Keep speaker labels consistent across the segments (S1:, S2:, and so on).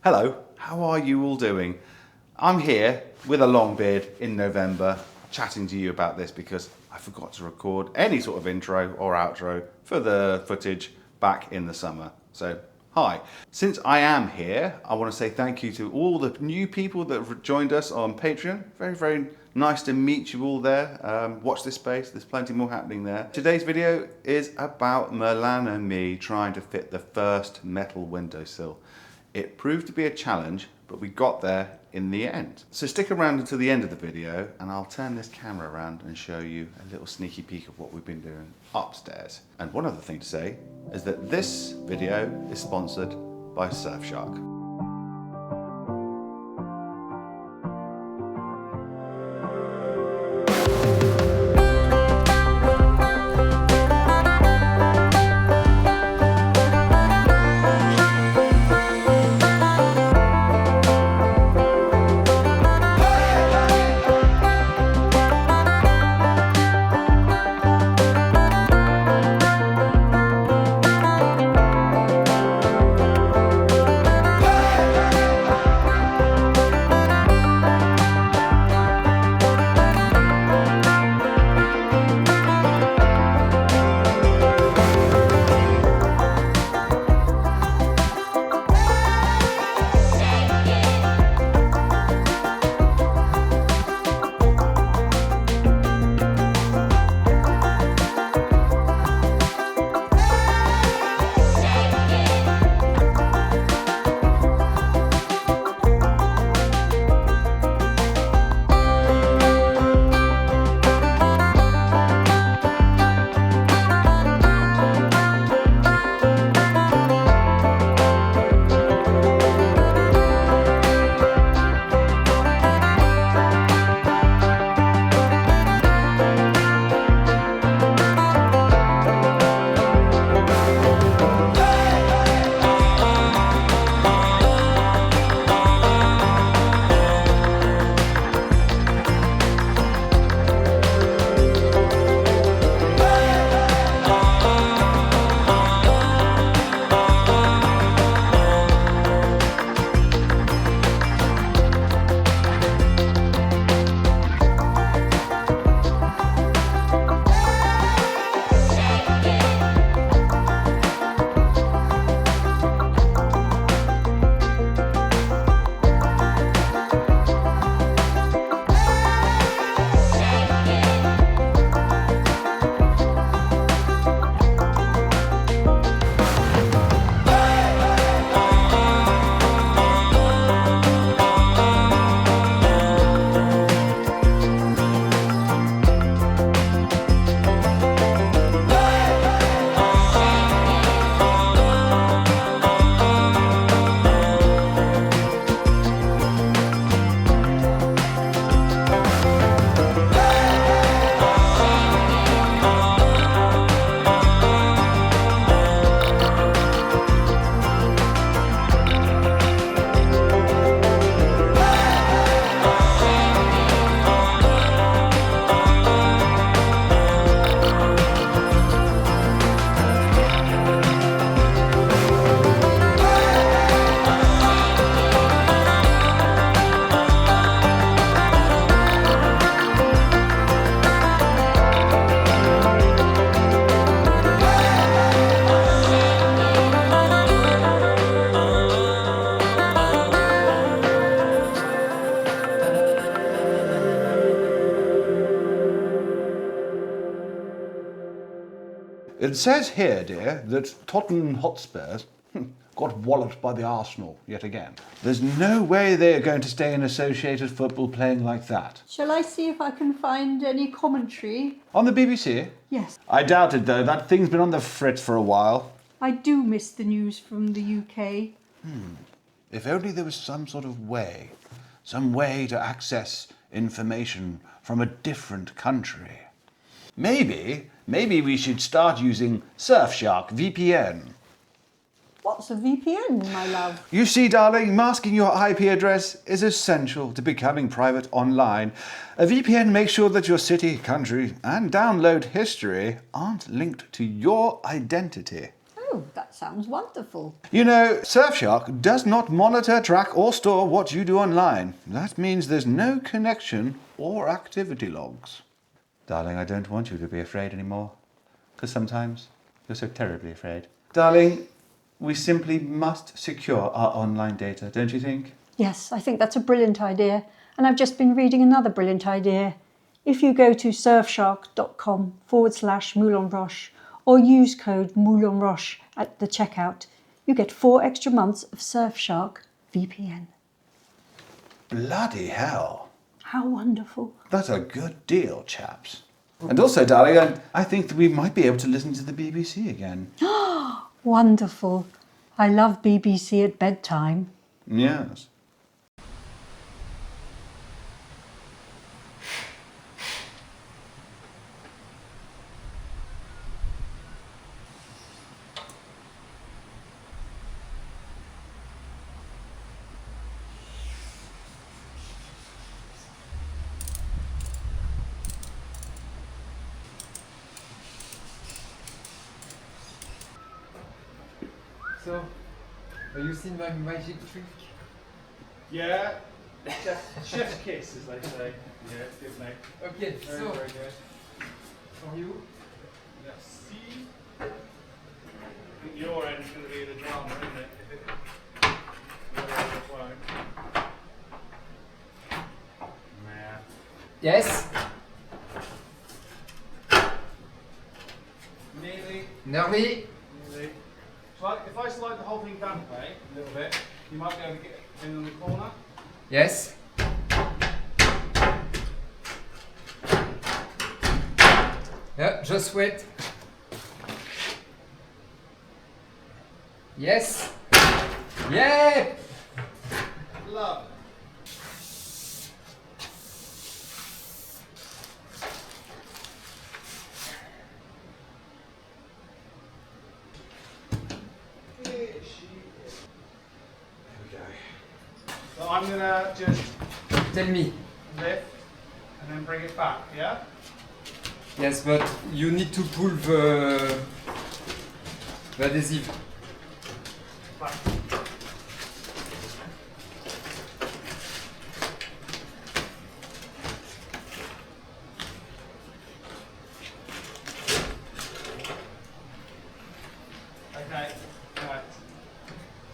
S1: Hello, how are you all doing? I'm here with a long beard in November chatting to you about this because I forgot to record any sort of intro or outro for the footage back in the summer. So, hi. Since I am here, I want to say thank you to all the new people that have joined us on Patreon. Very nice to meet you all there. Watch this space, there's plenty more happening there. Today's video is about Merlin and me trying to fit the first metal windowsill. It proved to be a challenge, but we got there in the end. So stick around until the end of the video and I'll turn this camera around and show you a little sneaky peek of what we've been doing upstairs. And one other thing to say is that this video is sponsored by Surfshark.
S2: It says here, dear, that Tottenham Hotspurs got walloped by the Arsenal yet again. There's no way they're going to stay in associated football playing like that.
S3: Shall I see if I can find any commentary?
S2: On the BBC?
S3: Yes.
S2: I doubt it, though. That thing's been on the fritz for a while.
S3: I do miss the news from the UK.
S2: If only there was some sort of way, some way to access information from a different country. Maybe we should start using Shark VPN.
S3: What's a VPN, my love?
S2: You see, darling, masking your IP address is essential to becoming private online. A VPN makes sure that your city, country, and download history aren't linked to your identity.
S3: Oh, that sounds wonderful.
S2: You know, Surfshark does not monitor, track, or store what you do online. That means there's no connection or activity logs.
S1: Darling, I don't want you to be afraid anymore. Because sometimes you're so terribly afraid. Darling, we simply must secure our online data, don't you think?
S3: Yes, I think that's a brilliant idea. And I've just been reading another brilliant idea. If you go to surfshark.com/Moulin Roche or use code Moulin Roche at the checkout, you get 4 extra months of Surfshark VPN.
S2: Bloody hell.
S3: How wonderful.
S2: That's a good deal, chaps. And also, darling, I think that we might be able to listen to the BBC again.
S3: Wonderful. I love BBC at bedtime.
S2: Yes.
S4: So, have you seen my magic trick?
S1: Yeah. Chef's kiss, as they say. Yeah, it's good, mate.
S4: Okay,
S1: Very,
S4: so
S1: very good.
S4: for you,
S1: Merci. I think your end's going to be the drama, isn't it? Your end won't. Nah.
S4: yes,
S1: Nearly.
S4: Nearly.
S1: Nearly. If I slide the whole thing down a little bit, you might be able to get in on the corner.
S4: Yes. Yeah, just wait. Yes. Yeah.
S1: Love. So I'm going to just
S4: Tell me.
S1: lift and then bring it back, yeah?
S4: Yes, but you need to pull the adhesive.
S1: Back. Okay, right.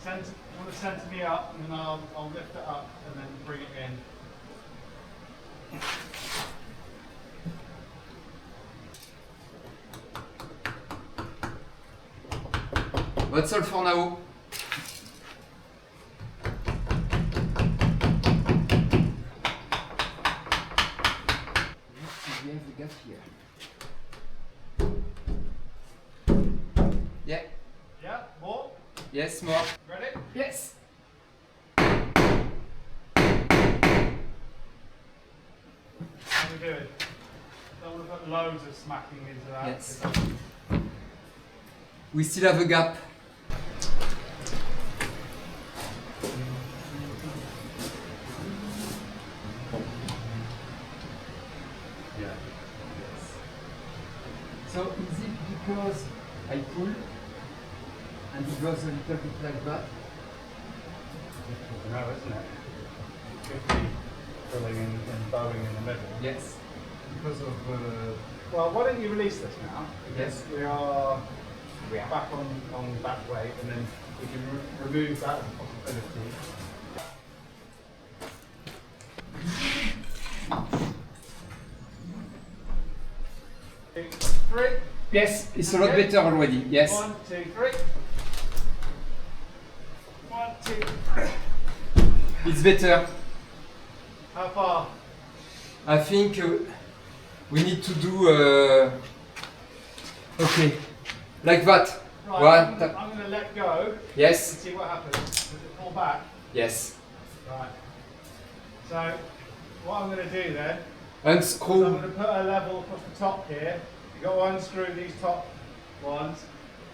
S1: Want to centre me up and then I'll lift it up and then bring it in.
S4: That's all for now. We have the gap here. Yeah.
S1: Yeah, more.
S4: Yes, more.
S1: Ready?
S4: Yes.
S1: How we doing? Don't want to put loads of smacking into that.
S4: Yes. We still have a gap.
S1: Yeah.
S4: So is it because I pull and it goes a little bit like that?
S1: No, isn't it? It could be filling and bowing in the middle.
S4: Yes. Because of
S1: Well, why don't you release this now?
S4: Yes.
S1: We are back on back weight, and then we can remove that as a possibility. Two, three.
S4: yes, it's a lot
S1: Okay.
S4: better already. Yes.
S1: 1, 2, 3. 1, 2.
S4: It's better.
S1: How far?
S4: I think we need to do okay, like that.
S1: Right,
S4: One.
S1: I'm going to let go and
S4: Yes.
S1: see what happens. Does it pull back?
S4: Yes.
S1: Right. So, what I'm going to do then, is
S4: Unscrew.
S1: I'm going to put a level across the top here. You've got to unscrew these top ones.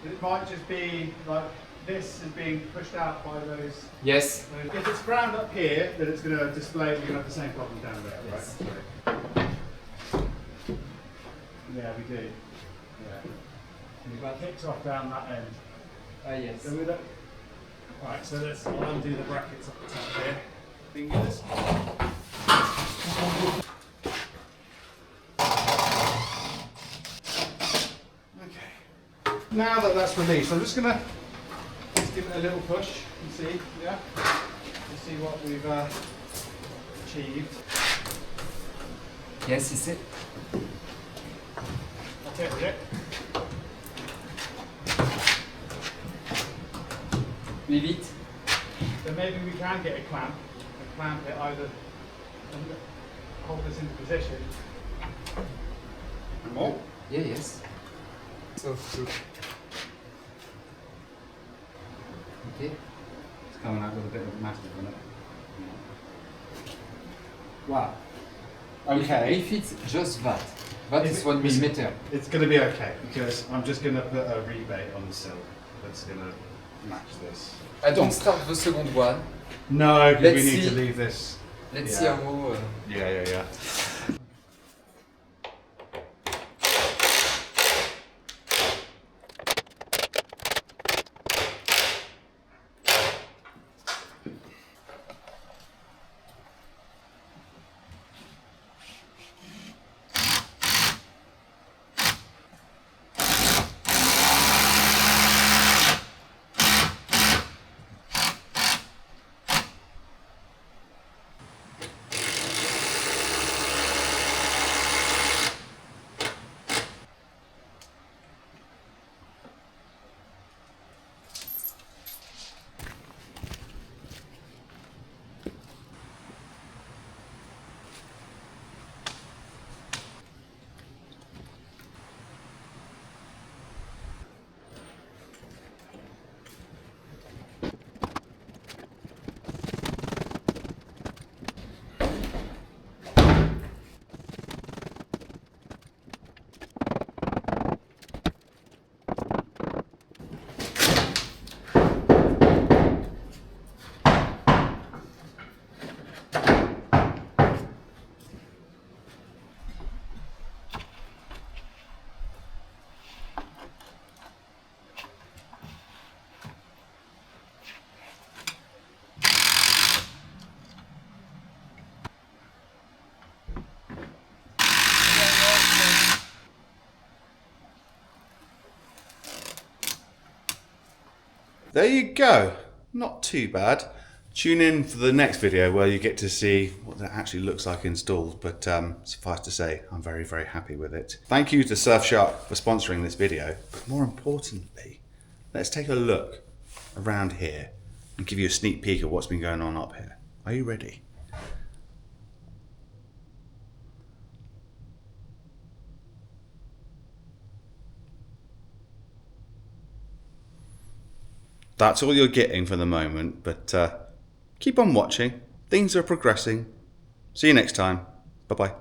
S1: It might just be like this is being pushed out by those.
S4: Yes.
S1: If it's ground up here, then it's going to display, you're going to have the same problem down there,
S4: Yes.
S1: right? Yeah, we do. Yeah. And it kicks off down that end.
S4: Yes.
S1: Go with it. Right, so I'll undo the brackets up the top here. Fingers. Okay. Now that that's released, I'm just gonna give it a little push and see, yeah? To see what we've achieved.
S4: Yes, is it?
S1: That's it, is it?
S4: Leave it.
S1: Then maybe we can get a clamp and clamp it either and hold this into position. And more.
S4: Yeah, yes. So, okay.
S1: It's coming out with a bit of massive on it.
S4: Wow.
S1: Okay.
S4: If it's just that, that
S1: If
S4: is
S1: it-
S4: 1 millimeter.
S1: It's going to be okay because I'm just going to put a rebate on the sill that's going to match this.
S4: I don't start the second one.
S1: No, because we
S4: Let's
S1: need to
S4: see.
S1: leave this.
S4: Let's
S1: Yeah.
S4: see how.
S1: Yeah. There you go. Not too bad. Tune in for the next video where you get to see what that actually looks like installed. But suffice to say, I'm very, very happy with it. Thank you to Surfshark for sponsoring this video. But more importantly, let's take a look around here and give you a sneak peek of what's been going on up here. Are you ready? That's all you're getting for the moment, but keep on watching. Things are progressing. See you next time. Bye-bye.